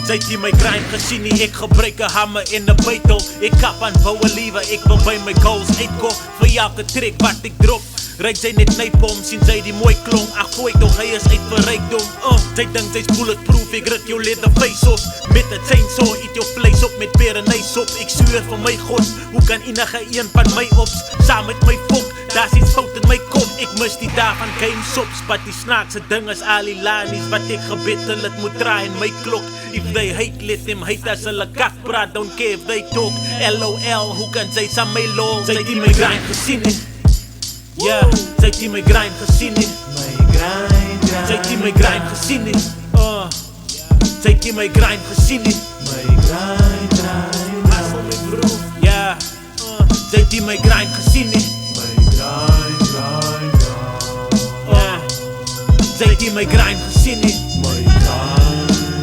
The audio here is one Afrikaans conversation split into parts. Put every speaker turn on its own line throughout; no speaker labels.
Sy het nie my grind gesien nie, ek gebruik 'n hamer en 'n bytel. Ek kap aan boue liewe, ek wil by my goals uitkom. Vir elke trek wat ek drop ryk sy net nypom, sien sy die mooi klong. Ag gooi tog, hy is uit vir rykdom. Sy dink sy's bulletproof, ek rit jou leather face off. Met 'n chainsaw, eet jou vlees op met perenysop. Ek sweer vir my God, hoe kan enige een van my ops saam met my fok? Daar's iets fout in my kop, ek mis die dag van game sops. But die snaakse ding is al die lanies wat ek gebettel het moet draai in my klok. If they hate, let them hate as hulle kak praat, don't care if they talk. LOL, hoe kan sy saam my lol? Sy het nie my grind gesien nie. Ja, sy het nie my grind gesien nie. Sy het nie my grind gesien nie. Sy het nie my grind gesien nie. Hustle my bro. Ja, sy het nie my grind gesien nie. Sy het nie my grind gesien nie.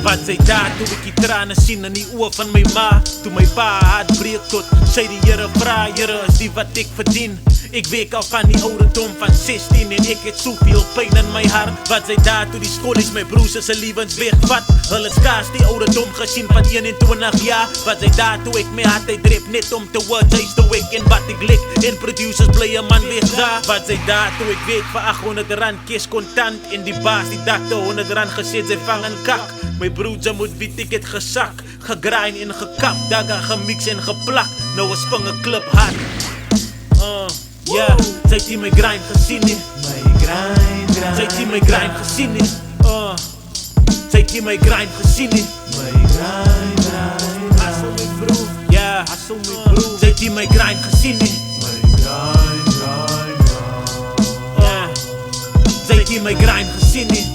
Wat sy daar toe ek die trane sien in die oë van my ma, toe my pa hart breek tot sy die Here vra, Here is die wat ek verdien. Ek weet al van die ouderdom van 16 en ek het soveel pyn in my hart. Wat sy daar toe die skolies my broers se lewens wegvat, hulle skaars die ouderdom gesien van 21 jaar. Wat sy daar toe ek my hart uitdrep net om te watch huis toe ek en wat ek lek en producers bly 'n man weg daar. Wat sy daar toe ek weet vir R800 cash kontant en die baas die dag te R100 gesê sy vang en kak. My broer moet weet ek het gesak, gegrind en gekap, dagga gemix en geplak. Nou is vinge klip hard. Ja, sy het nie my grind gesien nie. Sy het nie my grind gesien nie. Sy het nie my grind gesien nie. Hustle my bro. Ja, hustle my bro. Sy het nie my grind gesien nie. Sy het nie my grind gesien nie.